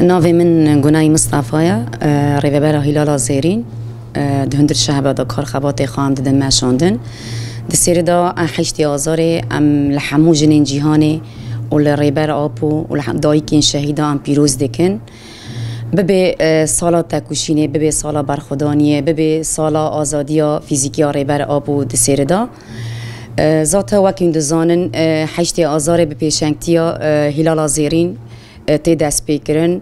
ناوی من گنای مصطفی ریوبر هلال زیرین دهندر شهبه دا کار خبات خام دادن مشاندن دسیر دا حشتی آزار ام لحمو جنین جیهانی و لریبر آبو و دایی کن شهیده ام پیروز دکن ببه سالا تکوشینه ببه سالا برخودانیه ببه سالا آزادیا فیزیکی ریبر آبو دسیر دا ذات وکین دزانن حشتی آزار به پیشنگتیا هلال زیرین تی دست بکرن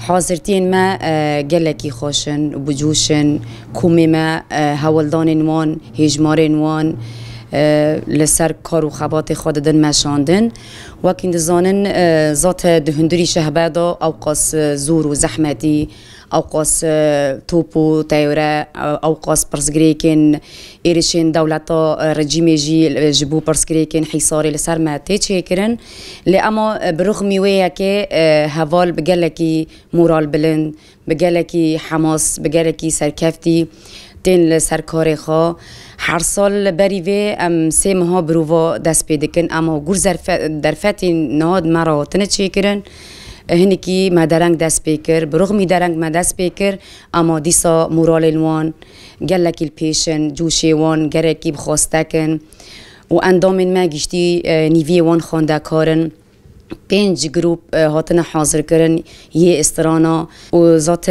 حاضرتین ما گلکی خوشن بجوشن کومی ما هولدان وان هجمار وان لسر کار و خبات خود دن مشاندن وکین دزانن ذات دهندری شهبه دا اوقاس زور و زحمتی اوقاس توپو تیوره اوقاس پرسگریکن ایرشین دولتا رژیم جی جبو پرسگریکن حصاری لسر ما تیچه کرن لی اما برغمی ویه که هوال بگلکی مورال بلند بگلکی حماس بگلکی سرکفتی تین لسرکار خوا هر سال بریوه ام سه ماه برووا دست پیدا کن اما گور درفت نهاد مرا تنه چه کرن هنکی ما درنگ دست پیکر برغمی درنگ ما دست پیکر اما دیسا مورال الوان گلکی الپیشن جوشی وان گرکی بخواسته کن و اندام ما گشتی نیوی وان خانده کارن 5 گروپ هاتن حاضر کرن یه استرانا و ذات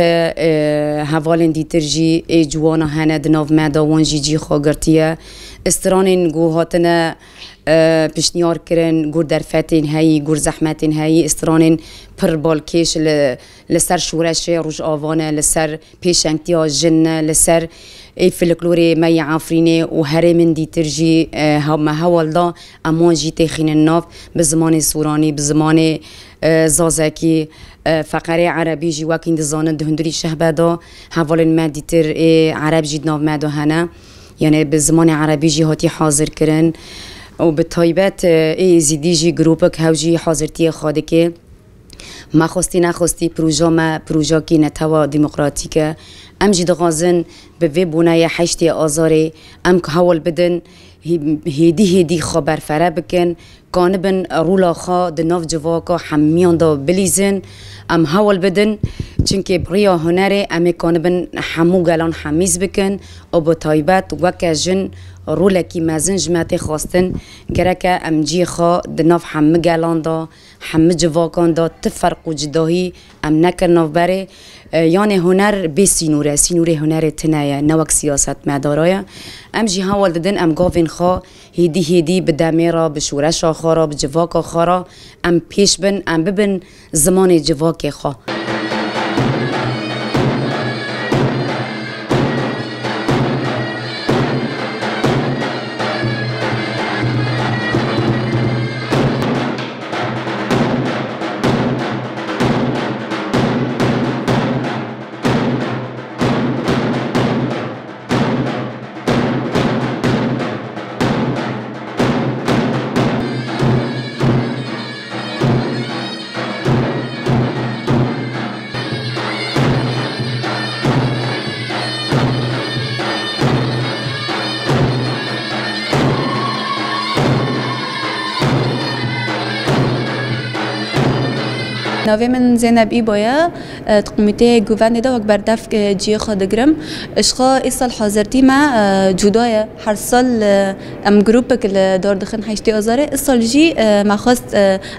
حوالن دیترجی جوانا هنه دناو مدا وان جی خواگرتیه استرانین گو هاتن پشنیار کرن گور درفتین هایی گور زحمتین هایی استرانین پر بالکش لسر شورش روش آوانه لسر پیشنگتیا جنه لسر ای فلکلوری مای عفرینه و هر من دیترجی ما هوالدا اما جی تخین الناف بزمان سورانی بزمان زازکی فقره عربی جی واکین دزانه دهندری شهبه دا حوالن ما دیتر عرب جی ناف مدو هنه یعنی بزمان عربی جی هاتی حاضر کرن و به طایبت ای زیدی جی گروپک هاوجی حاضرتی خواده که ما خواستی نخواستی پروژه کی نتوا دموکراتیکه ام جی دغازن به وی بونه حشتی آزاری ام که حول بدن هیدی خبر فره بکن کانبن رولا خوا دناف جواکا حمیان دا بلیزن ام حول بدن چونکه بریا هنره ام کانبن حمو گلان حمیز بکن و با طایبت وکه جن رولکی مزن جمعت خواستن گرکه ام جی خوا دناف حمو گلان دا حمو جواکان دا تفرق و جداهی ام نکر ناف بره یعنی هنر به سینوره هنر تنایه نوک سیاست مدارایه ام جی حوال ددن ام گاوین خوا هیدی به دمیرا به شورش آخارا به جواک آخارا ام پیش بن ام ببن زمان جواک خوا ناوی من زینب ای بایا تقمیته گوونده دا وک بردف جیه خادگرم اشخا ایسال حاضرتی ما جدایه هر سال ام گروپ کل دار دخن حشتی آزاره ایسال جی ما خواست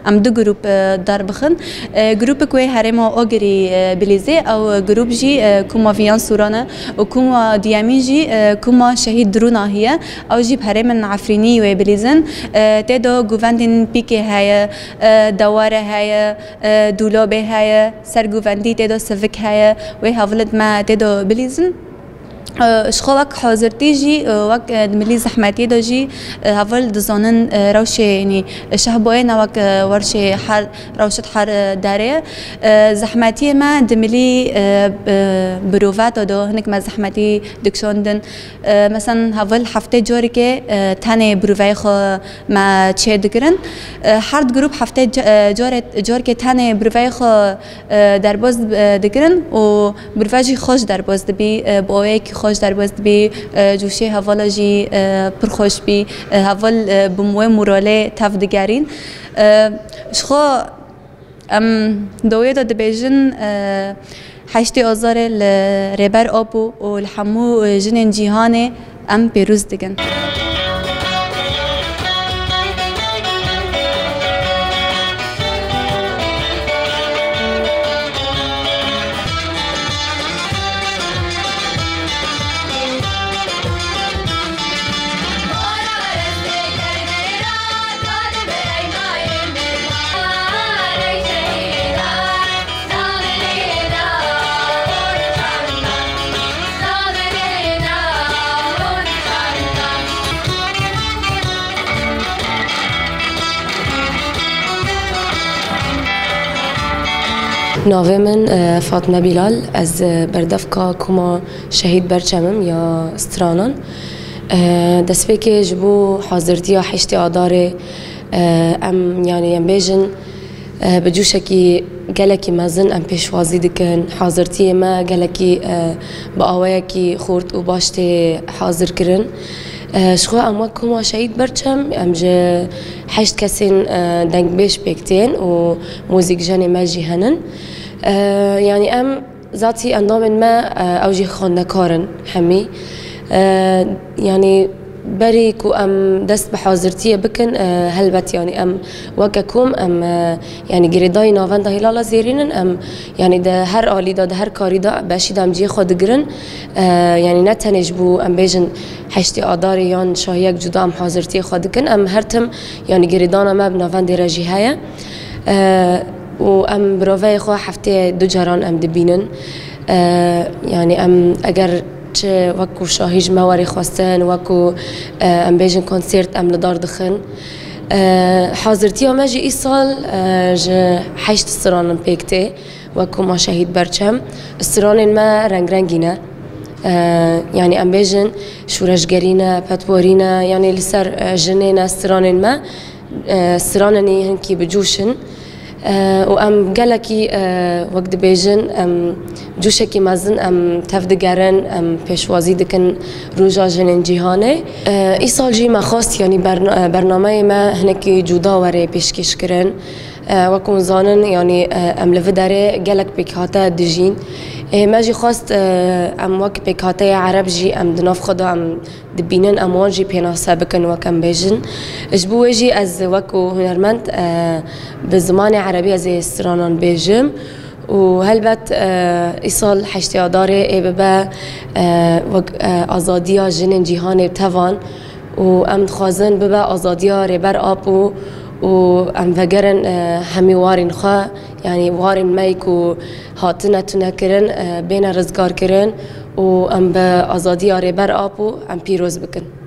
ام دو گروپ دار بخن گروپ کوی هرما آگری بلیزه او گروپ جی کما ویان سورانه و کما دیامین جی کما شهید درونا هیه او جی هرمن عفرینی و بلیزن تدا گووندین پیکه هیا دواره هیا دولابه هیا سرگووندی تدا سفک هیا و حولت ما تدا بلیزن اشخا وک حاضرتی جی وک ملی زحمتی دا جی هول دزانن روش یعنی شهبای نوک ورش حر روشت حر داره زحمتی ما دملی بروفات دا هنک ما زحمتی دکشاندن مثلا هول هفته جاری که تنه بروفای خو ما چه دکرن هر گروپ هفته جار که تنه بروفای خو در باز دکرن و بروفای خوش در باز دبی باوی خوش در باز بی جوشه حوالا جی پرخوش بی حوال بموی موراله تفدگرین شخو دوية دبيجن حشتي آزار الربر آبو والحمو جنين جيهاني بيروز دكن. ناوی من فاطمه بیلال از بردفکا کما شهید برچمم یا استرانان دست به که جبو حاضرتی حشتی آداره یعنی بیجن بجوشکی گلکی مزن پیشوازی دکن حاضرتی ما گلکی با آوه کی خورد و باشته حاضر کرن شخو ام کما شهید برچم جه 8 کسین دنگ بیش بکتین و موزیک جانی مجی هنن يعني ذاتي اندام ما اوجي خاندكارن همي يعني بريك دست بحاضرتي بكن هلبت يعني وككم يعني جريداي نافن ده هلالا زيرين يعني ده هر آلي ده هر كاري ده باشي ده جي خود جرن يعني نتنج بو بيجن حشتي آداري يان شاهيك جدا حاضرتي خود كن هرتم يعني جريدانا ما بنافن دي رجي هيا و براوی خو هفته دو جران دبینن يعني اگر چه وکو شاهیج مواری خواستن وکو بیجن کنسرت لدار دخن حاضرتی ماجی ای سال ج 8 سران پیکته وکو ما شهید برچم سران ما رنگ رنگینه يعني بیجن شورشگرینه پتوارینه يعني لسر جنینه سران ما سراننی هنکی بجوشن و گلکی وقت بیجن جوشکی مزن تفدگرن پیشوازی دکن روزا جنین جهانه ای سال جی ما خواست یعنی برنامه ما هنکی جدا وره پیشکش کرن وکن زانن یعنی لفه داره گلک پیکاته دجین ما جی خواست وک پیکاته عرب جی دناف خدا دبینن وان جی پیناسه بکن وکم بیجن اجبو جی از وکو هنرمند بزمان عربی از استرانان بیجم و هلبت ایصال حشتی آداره ببا آزادیا جنین جهان توان و خازن ببا آزادیا ربر آب و وگرن همی وارین خواه يعني وارن ميك و هاتنا تنكرن بين رزقار كرن و با آزادی آره بر آب و پیروز بکن.